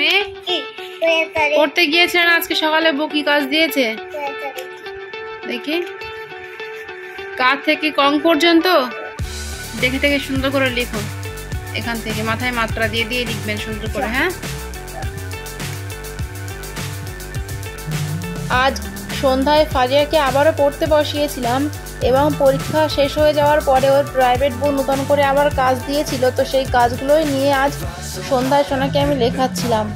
মেয়ে পড়তে গিয়েছিলেন আজকে সকালে? বউ কি কাজ দিয়েছে দেখি। কাঁধ থেকে কং পর্যন্ত দেখে থেকে সুন্দর করে লিখুন। এখান থেকে মাথায় মাত্রা দিয়ে দিয়ে লিখবেন সুন্দর করে। হ্যাঁ, আজ সন্ধ্যায় ফারিয়াকে আবারও পড়তে বসিয়েছিলাম এবং পরীক্ষা শেষ হয়ে যাওয়ার পরে ওর প্রাইভেট বউ নতুন করে আবার কাজ দিয়েছিল, তো সেই কাজগুলোই নিয়ে আজ সন্ধ্যায় সোনাকে আমি লেখাচ্ছিলাম।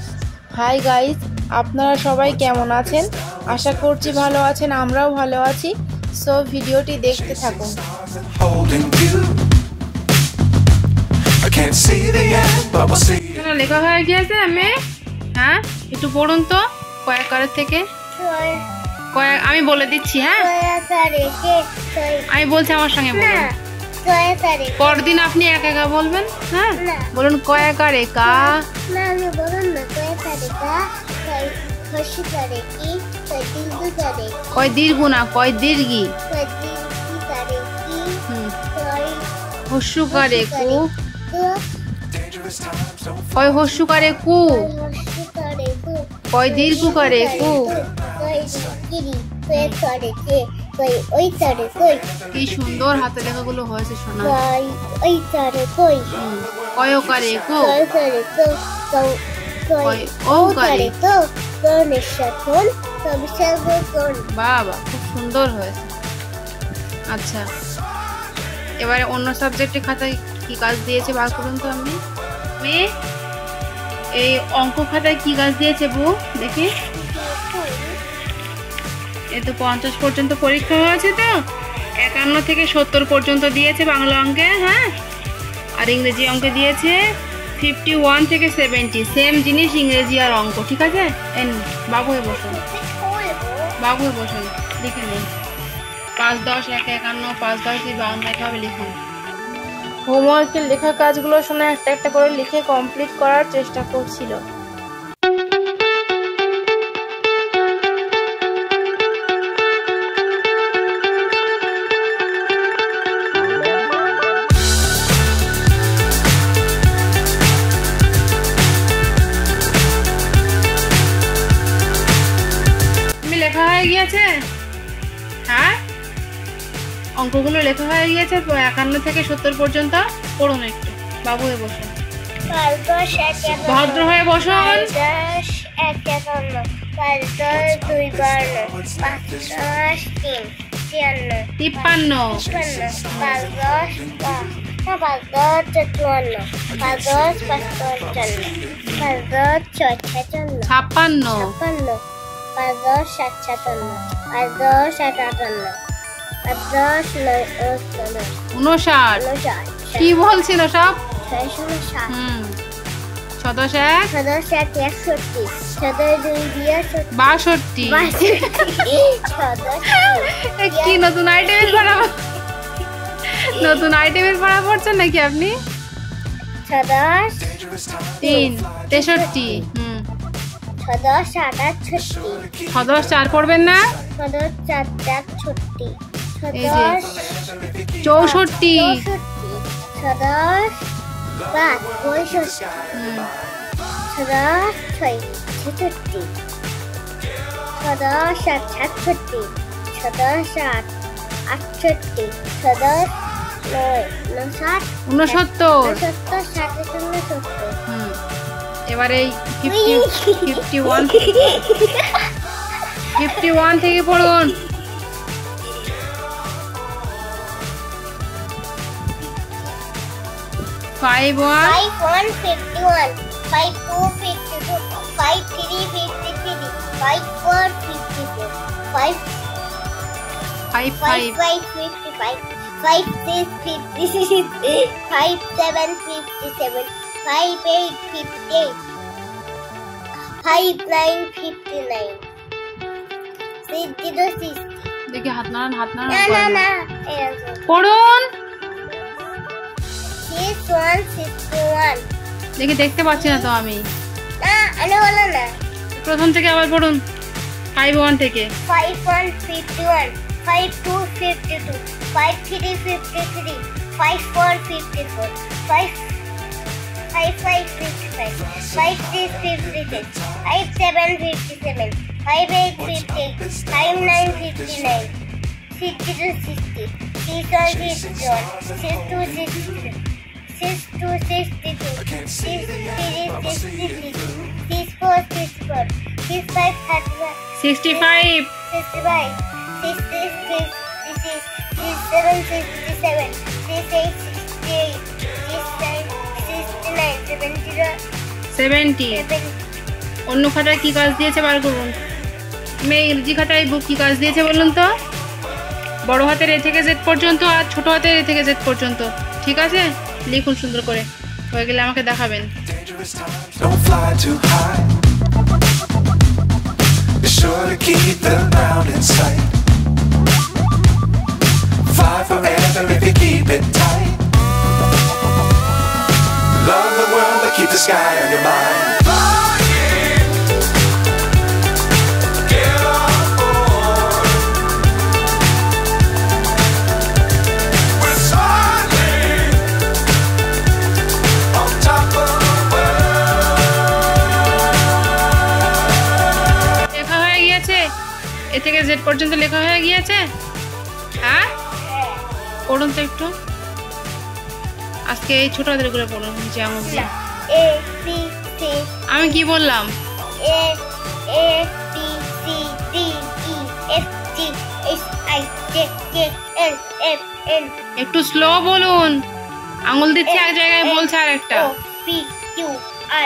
হাই গাইস, আপনারা সবাই কেমন আছেন? আশা করছি ভালো আছেন, আমরাও ভালো আছি। সো ভিডিওটি দেখতে থাকুন। লেখা হয়ে গিয়েছে আমি। হ্যাঁ, একটু পড়ুন তো কয়েকারের থেকে। আমি বলে দিচ্ছি। হ্যাঁ, আমি বলছি, আমার সঙ্গে বলুন। পরদিন আপনি একা একা বলবেন। হ্যাঁ, বলুন কয়েকারে কা। কয় দীর্ঘ না, কয় দীর্ঘি। হস্যু করে কু। কয় হস্যু করে কু। কয় দীর্ঘ করে কু। কি সুন্দর হাতে লেখাগুলো হয়েছে শোনা। কয়কারে কো। বাবা, খুব সুন্দর হয়েছে। আচ্ছা, এবারে অন্য সাবজেক্টে খাতায় কি কাজ দিয়েছে বার করুন তো। আমি মেয়ে এই অঙ্ক খাতায় কি কাজ দিয়েছে বউ দেখি। এ তো 50 পর্যন্ত পরীক্ষা হয়েছে, তো 51 থেকে 70 পর্যন্ত দিয়েছে বাংলা অঙ্কে। হ্যাঁ, আর ইংরেজি অঙ্কে দিয়েছে 51 থেকে 70। সেম জিনিস ইংরেজি আর অঙ্ক। ঠিক আছে, বাবু হয়ে বসুন, বাবু হয়ে বসুন, লিখে নিন। 5 10 1 51, 5 10 52 এভাবে লিখুন। হোমওয়ার্কের লেখা কাজগুলো শোনা একটা একটা করে লিখে কমপ্লিট করার চেষ্টা করছিল। লেখা হয়ে গিয়েছে। হ্যাঁ, অঙ্কগুলো লেখা হয়ে গিয়েছে। 51 থেকে 70 পর্যন্ত পড়ুন একটু। বাবু হয়ে বসুন, ভদ্র হয়ে বসুন। 59 কি বলছিল সব? 62 কি নতুন আইটেমের পড়া, নতুন আইটেমের পড়া পড়ছেন নাকি আপনি? 63 63 4 পড়বেন না? 64 এবারে 51 থেকে পড়ুন। 51 51 52 52 53 53 54 54 5 55 55 56 56 57 57 58 58 59 59 60 দেখি হাত নাড়ান, হাত নাড়ান। না না পড়ুন। 61 দেখি, দেখতে পাচ্ছি না তো আমি। প্রথম থেকে আবার পড়ুন। 51 থেকে 51 51 52 52 53 53 54 54 5 5 5 55, 5 6 56, 5 7 57, 5 8 58, 5 9 59, 62 60, 6 1 61, 6 2 63, 6 2 62, 6 3 63, 6 4 64, 6 5 35, 65, 65, 6 6 66, 6 7 67, 6 8 68, 6 9 69, 70, 70। অন্য খাতায় কি কাজ দিয়েছে বার করুন। মেয়ে ইংরেজি খাতায় বুক কি কাজ দিয়েছে বলুন তো? বড় হাতের এ থেকে জেড পর্যন্ত আর ছোট হাতের এ থেকে জেড পর্যন্ত। ঠিক আছে, লিখুন সুন্দর করে, হয়ে গেলে আমাকে দেখাবেন। Don't fly too high. Be sure to keep the ground in sight. Fly forever if you keep it tight. Love the world, but keep the sky on your mind. Flying, get on board. We're soaring on top of the world. লেখা হয়ে গিয়েছে, এ থেকে Z পর্যন্ত লেখা হয়ে গিয়েছে। হ্যাঁ, পড়ুন তো একটু। আজকে এই ছোট হাতের করে পড়ুন, যে আঙুল দিয়ে। A B C, আমি কি বললাম? A B C D E F G H I J K L M N একটু স্লো বলুন, আঙুল দিচ্ছে এক জায়গায়, বলছে আর একটা। O P Q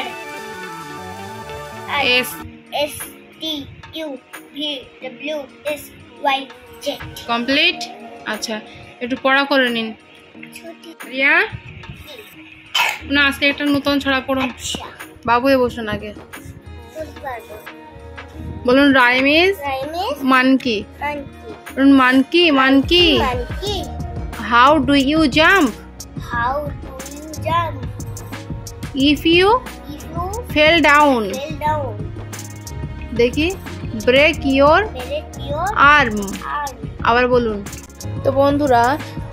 R S S T U V W X Y Z। Complete. আচ্ছা, একটু পড়া করে নিন। ছোটি রিয়া, না আজকে একটা নতুন ছড়া পড়ুন। আচ্ছা বাবু এ বসুন আগে। বুঝতে পারবো। বলুন rhyme is rhymes monkey. Monkey বলুন monkey monkey. Monkey. How do you jump How do you jump if you if you fell down? fell down? দেখি, break your Break your arm. arm. আবার বলুন। তো বন্ধুরা,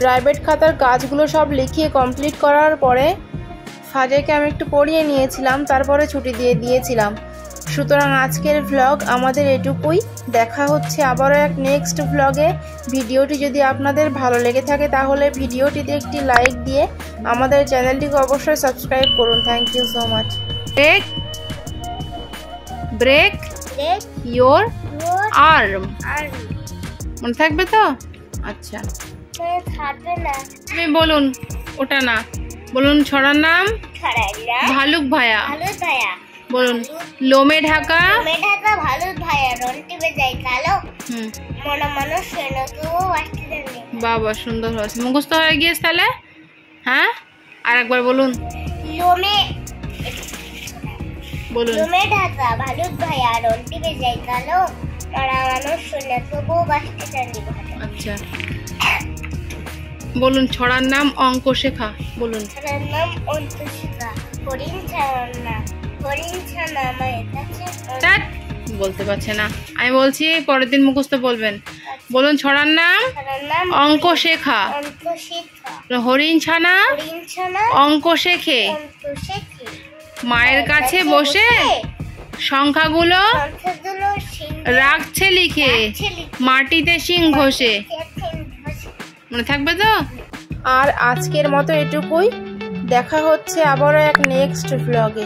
প্রাইভেট খাতার কাজগুলো সব লিখিয়ে কমপ্লিট করার পরে ফাজেকে আমি একটু পড়িয়ে নিয়েছিলাম, তারপরে ছুটি দিয়ে দিয়েছিলাম। সুতরাং আজকের ভ্লগ আমাদের এটুকুই। দেখা হচ্ছে আবারও এক নেক্সট ভ্লগে। ভিডিওটি যদি আপনাদের ভালো লেগে থাকে তাহলে ভিডিওটিতে একটি লাইক দিয়ে আমাদের চ্যানেলটিকে অবশ্যই সাবস্ক্রাইব করুন। Thank you so much. Break break Break your your arm. arm. মনে থাকবে তো? আচ্ছা, মনে থাকবে না। তুমি বলুন, ওটা না বলুন। ছড়ার নাম ছড়াইলা ভালুক ভায়া। ভালো ভাইয়া। বলুন লোমে ঢাকা। মেঢাকা ভালো ভাইয়া রন্টি বেজাই কালো হুম, মনে মানুষ শোনো তো আসতে জানি। বাবা সুন্দর হয়েছে, মুখস্থ হয়ে গিয়েছে তাহলে। হ্যাঁ, আর একবার বলুন। লোমে বলুন লোমে ঢাকা ভালো ভাইয়া রন্টি বেজাই কালো মরা মানুষ শোনো তবু আসতে জানি। আচ্ছা, বলুন ছড়ার নাম অঙ্ক শেখা। বলুন। ছড়ার নাম অন্তশিকা। হরিণ ছাড়ার না হরিণ ছানা মায়ের কাছে চাট, বলতে পারছে না। আমি বলছি, পরের দিন মুখস্থ বলবেন। বলুন ছড়ার নাম ছড়ার নাম অঙ্ক শেখা। অন্তশিকা। হরিণ ছানা হরিণ ছানা অঙ্ক শেখে, অন্তশিখে মায়ের কাছে বসে সংখ্যাগুলো সংখ্যাগুলো রাখছে লিখে, মাটিতে শিং ঘষে। মনে থাকবে তো? আর আজকের মতো এটুকুই। দেখা হচ্ছে আবারও এক নেক্সট ভ্লগে।